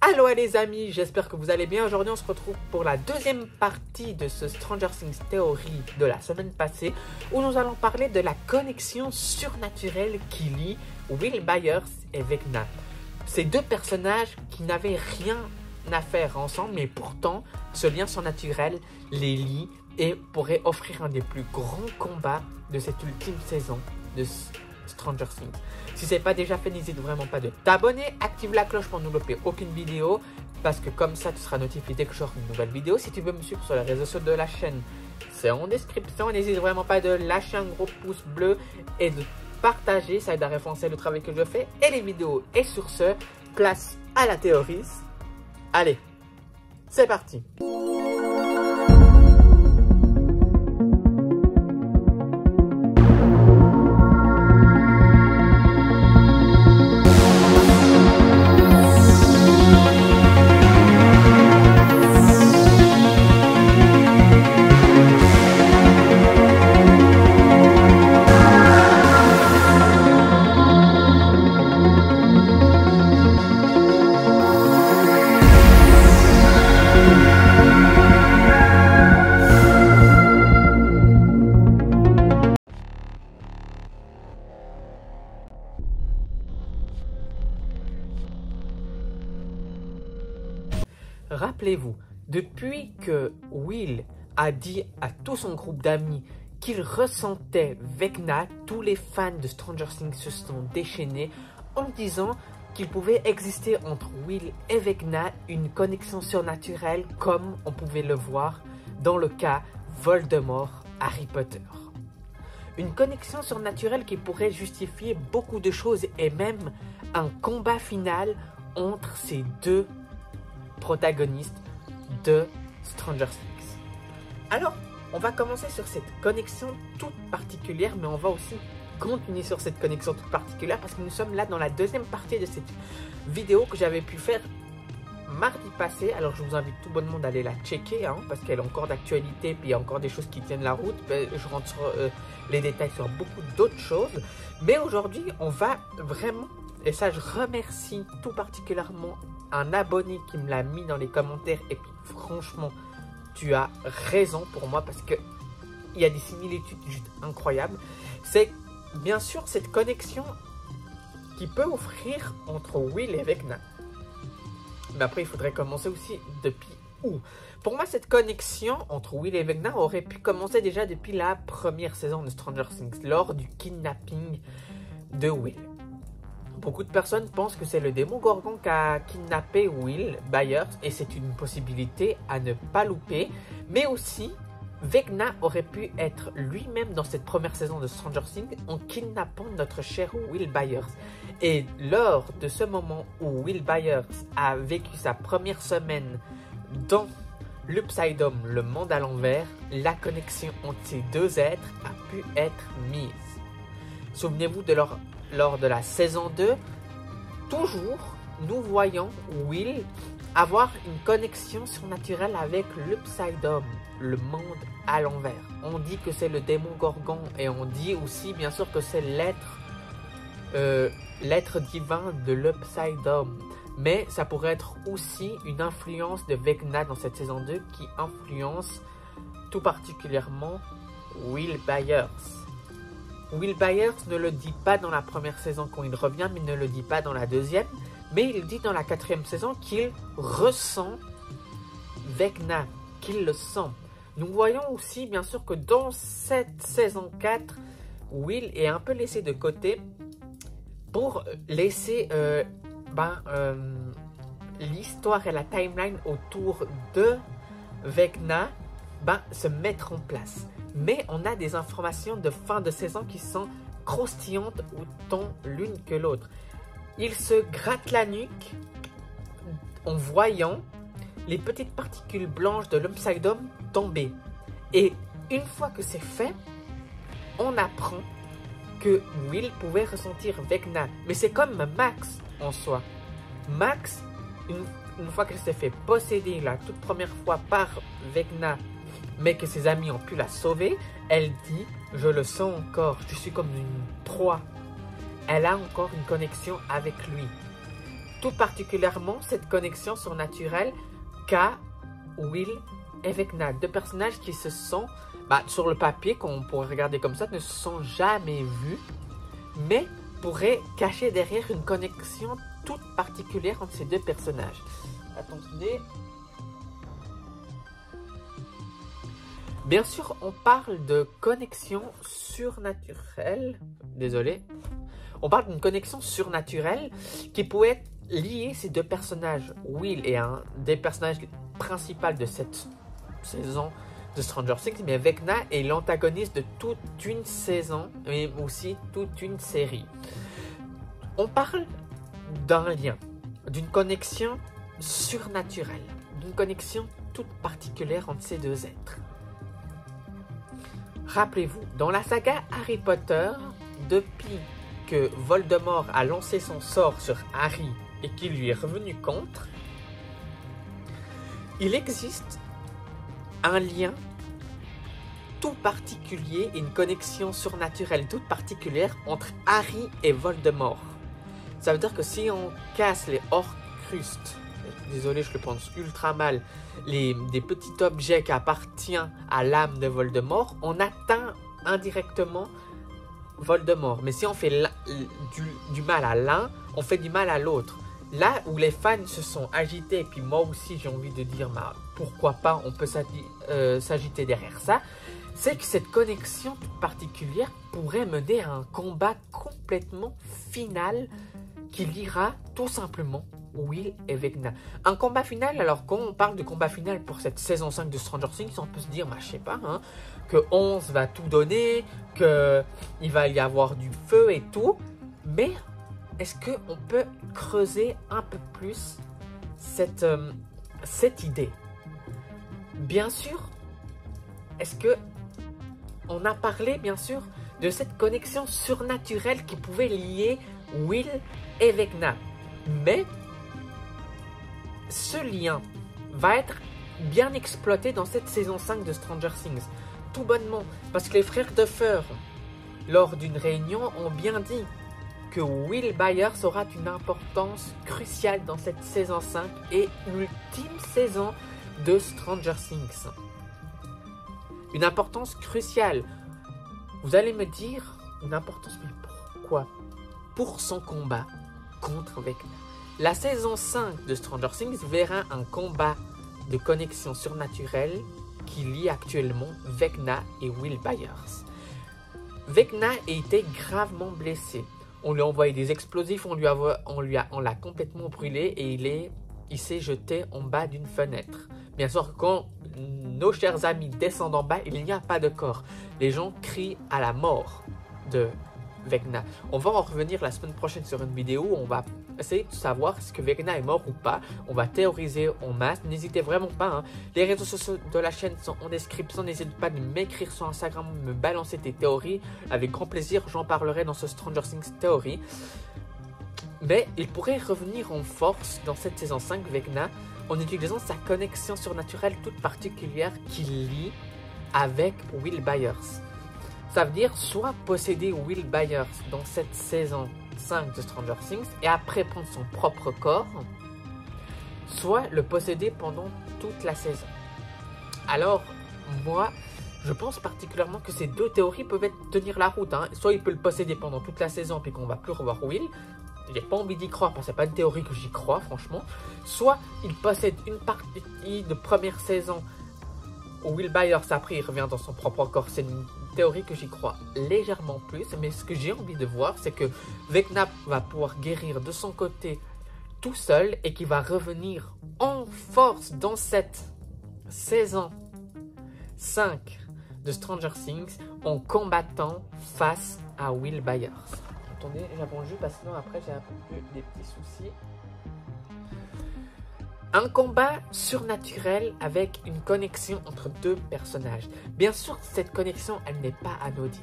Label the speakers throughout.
Speaker 1: Allô les amis, j'espère que vous allez bien. Aujourd'hui on se retrouve pour la deuxième partie de ce Stranger Things Theory de la semaine passée, où nous allons parler de la connexion surnaturelle qui lie Will Byers et Vecna. Ces deux personnages qui n'avaient rien à faire ensemble, mais pourtant ce lien surnaturel les lie et pourrait offrir un des plus grands combats de cette ultime saison de Stranger Things. Si ce n'est pas déjà fait, n'hésite vraiment pas de t'abonner, active la cloche pour ne louper aucune vidéo, parce que comme ça tu seras notifié dès que je sors une nouvelle vidéo. Si tu veux me suivre sur les réseaux sociaux de la chaîne, c'est en description. N'hésite vraiment pas de lâcher un gros pouce bleu et de partager, ça aide à référencer le travail que je fais et les vidéos. Et sur ce, place à la théorie. Allez, c'est parti. Rappelez-vous, depuis que Will a dit à tout son groupe d'amis qu'il ressentait Vecna, tous les fans de Stranger Things se sont déchaînés en disant qu'il pouvait exister entre Will et Vecna une connexion surnaturelle comme on pouvait le voir dans le cas Voldemort Harry Potter. Une connexion surnaturelle qui pourrait justifier beaucoup de choses et même un combat final entre ces deux protagonistes de Stranger Things. Alors, on va commencer sur cette connexion toute particulière, mais on va aussi continuer sur cette connexion toute particulière parce que nous sommes là dans la deuxième partie de cette vidéo que j'avais pu faire mardi passé. Alors, je vous invite tout bonnement d'aller la checker parce qu'elle est encore d'actualité, puis il y a encore des choses qui tiennent la route. Je rentre sur les détails sur beaucoup d'autres choses. Mais aujourd'hui, on va vraiment, et ça je remercie tout particulièrement un abonné qui me l'a mis dans les commentaires, et puis franchement tu as raison pour moi parce que il y a des similitudes juste incroyables. C'est bien sûr cette connexion qui peut offrir entre Will et Vecna, mais après il faudrait commencer aussi depuis où. Pour moi cette connexion entre Will et Vecna aurait pu commencer déjà depuis la première saison de Stranger Things, lors du kidnapping de Will. Beaucoup de personnes pensent que c'est le démon Gorgon qui a kidnappé Will Byers et c'est une possibilité à ne pas louper. Mais aussi, Vecna aurait pu être lui-même dans cette première saison de Stranger Things en kidnappant notre cher Will Byers. Et lors de ce moment où Will Byers a vécu sa première semaine dans l'Upside Down, le monde à l'envers, la connexion entre ces deux êtres a pu être mise. Souvenez-vous de lors de la saison 2, toujours nous voyons Will avoir une connexion surnaturelle avec l'Upside Down, le monde à l'envers. On dit que c'est le démon Gorgon et on dit aussi bien sûr que c'est l'être divin de l'Upside Down. Mais ça pourrait être aussi une influence de Vecna dans cette saison 2 qui influence tout particulièrement Will Byers. Will Byers ne le dit pas dans la première saison quand il revient, mais ne le dit pas dans la deuxième. Mais il dit dans la quatrième saison qu'il ressent Vecna, qu'il le sent. Nous voyons aussi bien sûr que dans cette saison 4, Will est un peu laissé de côté pour laisser l'histoire et la timeline autour de Vecna se mettre en place. Mais on a des informations de fin de saison qui sont croustillantes autant l'une que l'autre. Il se gratte la nuque en voyant les petites particules blanches de l'Upside Down tomber. Et une fois que c'est fait, on apprend que Will pouvait ressentir Vecna. Mais c'est comme Max en soi. Max, une fois qu'elle s'est fait posséder la toute première fois par Vecna, mais que ses amis ont pu la sauver, elle dit « Je le sens encore, je suis comme une proie. » Elle a encore une connexion avec lui. tout particulièrement cette connexion surnaturelle qu'a Will et Vecna, deux personnages qui se sont, sur le papier, qu'on pourrait regarder comme ça, ne se sont jamais vus, mais pourraient cacher derrière une connexion toute particulière entre ces deux personnages. Attendez. Bien sûr, on parle de connexion surnaturelle. Désolé. On parle d'une connexion surnaturelle qui pourrait lier ces deux personnages. Will est un des personnages principaux de cette saison de Stranger Things, mais Vecna est l'antagoniste de toute une saison, mais aussi toute une série. On parle d'un lien, d'une connexion surnaturelle, d'une connexion toute particulière entre ces deux êtres. Rappelez-vous, dans la saga Harry Potter, depuis que Voldemort a lancé son sort sur Harry et qu'il lui est revenu contre, il existe un lien tout particulier et une connexion surnaturelle toute particulière entre Harry et Voldemort. Ça veut dire que si on casse les Horcruxes, désolé je le pense ultra mal, des petits objets qui appartiennent à l'âme de Voldemort, on atteint indirectement Voldemort. Mais si on fait du mal à l'un, on fait du mal à l'autre. Là où les fans se sont agités, et puis moi aussi j'ai envie de dire pourquoi pas on peut s'agiter derrière ça, c'est que cette connexion toute particulière pourrait mener à un combat complètement final qui liera tout simplement Will et Vecna. Un combat final, alors quand on parle de combat final pour cette saison 5 de Stranger Things, on peut se dire, je sais pas, que 11 va tout donner, qu'il va y avoir du feu et tout, mais est-ce qu'on peut creuser un peu plus cette idée? Bien sûr, est-ce que on a parlé, bien sûr, de cette connexion surnaturelle qui pouvait lier Will et Vecna. Mais ce lien va être bien exploité dans cette saison 5 de Stranger Things. Tout bonnement, parce que les frères Duffer, lors d'une réunion, ont bien dit que Will Byers aura une importance cruciale dans cette saison 5 et ultime saison de Stranger Things. Une importance cruciale. Vous allez me dire, une importance, mais pourquoi? Pour son combat contre Vecna. La saison 5 de Stranger Things verra un combat de connexion surnaturelle qui lie actuellement Vecna et Will Byers. Vecna a été gravement blessé. On lui a envoyé des explosifs, on l'a complètement brûlé et il s'est jeté en bas d'une fenêtre. Bien sûr, quand nos chers amis descendent en bas, il n'y a pas de corps. Les gens crient à la mort de Vecna. On va en revenir la semaine prochaine sur une vidéo où on va essayer de savoir si Vecna est mort ou pas. On va théoriser en masse. N'hésitez vraiment pas. Les réseaux sociaux de la chaîne sont en description. N'hésite pas à m'écrire sur Instagram, me balancer tes théories. Avec grand plaisir, j'en parlerai dans ce Stranger Things Theory. Mais il pourrait revenir en force dans cette saison 5, Vecna, en utilisant sa connexion surnaturelle toute particulière qu'il lie avec Will Byers. Ça veut dire soit posséder Will Byers dans cette saison 5 de Stranger Things et après prendre son propre corps, soit le posséder pendant toute la saison. Alors, moi, je pense particulièrement que ces deux théories peuvent tenir la route. Soit il peut le posséder pendant toute la saison puis qu'on va plus revoir Will. J'ai pas envie d'y croire parce que c'est pas une théorie que j'y crois, franchement. Soit il possède une partie de première saison où Will Byers, après, il revient dans son propre corps. C'est une théorie que j'y crois légèrement plus. Mais ce que j'ai envie de voir, c'est que Vecna va pouvoir guérir de son côté tout seul et qu'il va revenir en force dans cette saison 5 de Stranger Things en combattant face à Will Byers. Attendez, j'avance juste parce que sinon après j'ai un peu des petits soucis. Un combat surnaturel avec une connexion entre deux personnages. Bien sûr, cette connexion, elle n'est pas anodine.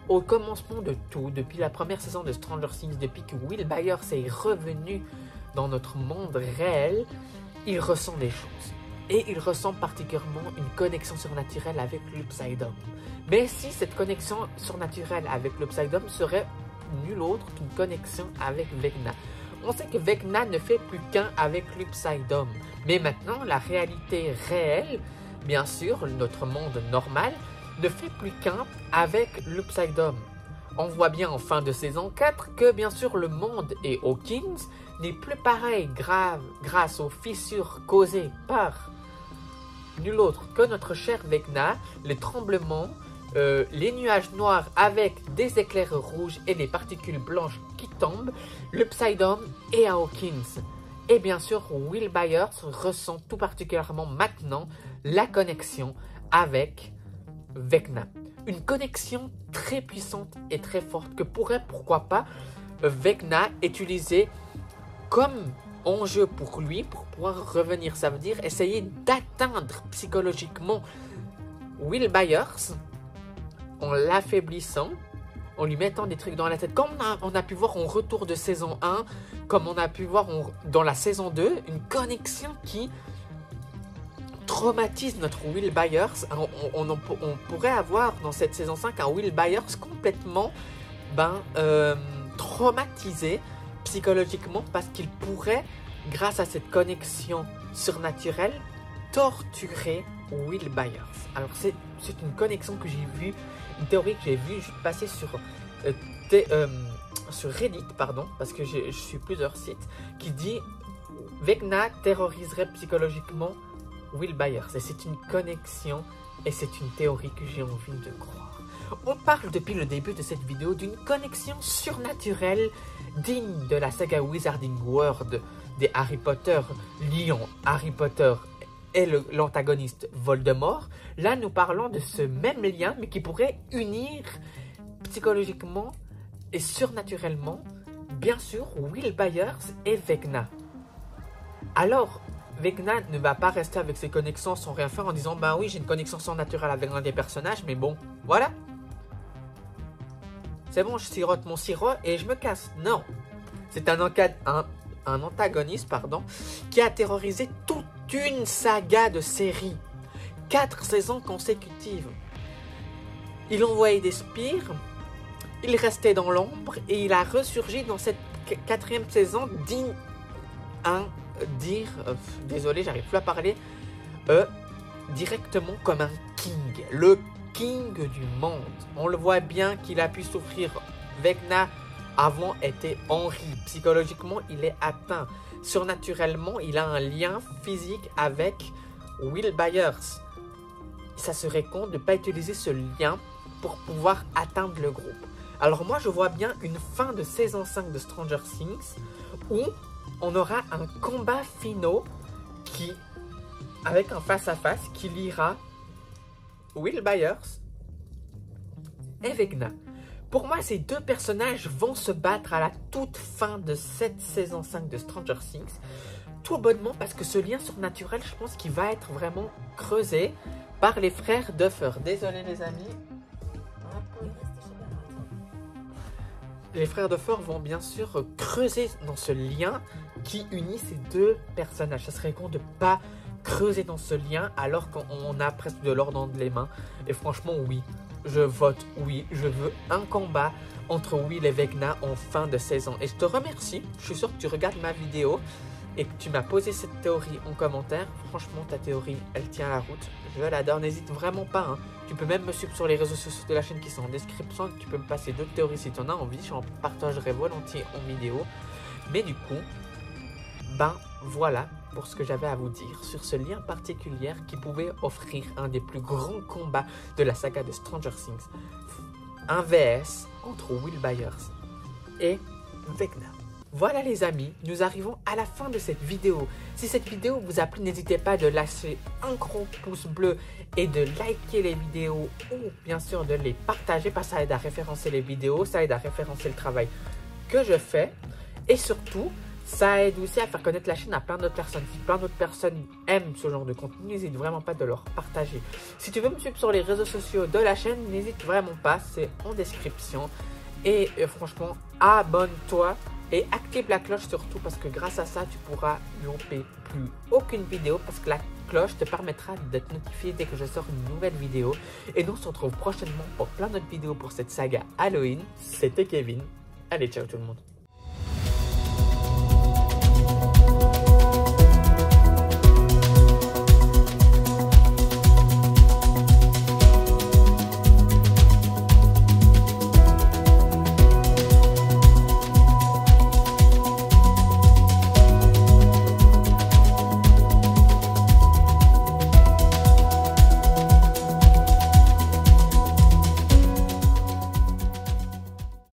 Speaker 1: Au commencement de tout, depuis la première saison de Stranger Things, depuis que Will Byers est revenu dans notre monde réel, il ressent des choses. Et il ressent particulièrement une connexion surnaturelle avec l'Upside Down. Mais si cette connexion surnaturelle avec l'Upside Down serait nul autre qu'une connexion avec Vecna. on sait que Vecna ne fait plus qu'un avec l'Upside-Dome. Mais maintenant, la réalité réelle, bien sûr, notre monde normal, ne fait plus qu'un avec l'Upside-Dome. On voit bien en fin de saison 4 que bien sûr le monde et Hawkins n'est plus pareil grâce aux fissures causées par nul autre que notre cher Vecna, les tremblements, les nuages noirs avec des éclairs rouges et des particules blanches qui tombent, l'Upside-Dome et à Hawkins. Et bien sûr, Will Byers ressent tout particulièrement maintenant la connexion avec Vecna. Une connexion très puissante et très forte que pourrait, pourquoi pas, Vecna utiliser comme enjeu pour lui pour pouvoir revenir. Ça veut dire essayer d'atteindre psychologiquement Will Byers en l'affaiblissant, en lui mettant des trucs dans la tête. Comme on a pu voir en retour de saison 1, comme on a pu voir dans la saison 2, une connexion qui traumatise notre Will Byers. On pourrait avoir dans cette saison 5 un Will Byers complètement traumatisé psychologiquement parce qu'il pourrait, grâce à cette connexion surnaturelle, torturer Will Byers. Alors c'est une connexion que j'ai vue, une théorie que j'ai vue passer sur Reddit, pardon, parce que je suis plusieurs sites, qui dit Vecna terroriserait psychologiquement Will Byers. Et c'est une connexion et c'est une théorie que j'ai envie de croire. On parle depuis le début de cette vidéo d'une connexion surnaturelle digne de la saga Wizarding World des Harry Potter, liant Harry Potter et l'antagoniste Voldemort. Là, nous parlons de ce même lien, mais qui pourrait unir psychologiquement et surnaturellement, bien sûr, Will Byers et Vecna. Alors, Vecna ne va pas rester avec ses connexions sans rien faire en disant « Ben oui, j'ai une connexion surnaturelle avec un des personnages, mais bon, voilà. C'est bon, je sirote mon sirop et je me casse. » Non. C'est un antagoniste, qui a terrorisé toute une saga de séries. 4 saisons consécutives. Il envoyait des spires, il restait dans l'ombre et il a ressurgi dans cette 4e saison désolé, j'arrive plus à parler, directement comme un king, le king du monde. On le voit bien qu'il a pu souffrir. Vecna avant était Henry, psychologiquement il est atteint, surnaturellement il a un lien physique avec Will Byers. Ça serait con de ne pas utiliser ce lien pour pouvoir atteindre le groupe. Alors moi je vois bien une fin de saison 5 de Stranger Things où on aura un combat final avec un face-à-face qui liera Will Byers et Vecna. Pour moi, ces deux personnages vont se battre à la toute fin de cette saison 5 de Stranger Things. Tout bonnement parce que ce lien surnaturel, je pense qu'il va être vraiment creusé par les frères Duffer. Désolé les amis. Les frères Duffer vont bien sûr creuser dans ce lien qui unit ces deux personnages. Ça serait con de ne pas creuser dans ce lien alors qu'on a presque de l'or dans les mains. Et franchement, oui, je vote oui. Je veux un combat entre Will et Vecna en fin de saison. Et je te remercie. Je suis sûr que tu regardes ma vidéo et que tu m'as posé cette théorie en commentaire. Franchement, ta théorie, elle tient la route. Je l'adore. N'hésite vraiment pas. Hein. Tu peux même me suivre sur les réseaux sociaux de la chaîne qui sont en description. Tu peux me passer d'autres théories si tu en as envie. J'en partagerai volontiers en vidéo. Mais du coup, voilà pour ce que j'avais à vous dire sur ce lien particulier qui pouvait offrir un des plus grands combats de la saga de Stranger Things. Un VS entre Will Byers et Vecna. Voilà les amis, nous arrivons à la fin de cette vidéo. Si cette vidéo vous a plu, n'hésitez pas de lâcher un gros pouce bleu et de liker les vidéos ou bien sûr de les partager parce que ça aide à référencer les vidéos, ça aide à référencer le travail que je fais et surtout, ça aide aussi à faire connaître la chaîne à plein d'autres personnes. Si plein d'autres personnes aiment ce genre de contenu, n'hésite vraiment pas de leur partager. Si tu veux me suivre sur les réseaux sociaux de la chaîne, n'hésite vraiment pas, c'est en description. Et franchement, abonne-toi et active la cloche surtout parce que grâce à ça, tu pourras louper plus aucune vidéo parce que la cloche te permettra d'être notifié dès que je sors une nouvelle vidéo. Et nous, on se retrouve prochainement pour plein d'autres vidéos pour cette saga Halloween. C'était Kevin. Allez, ciao tout le monde.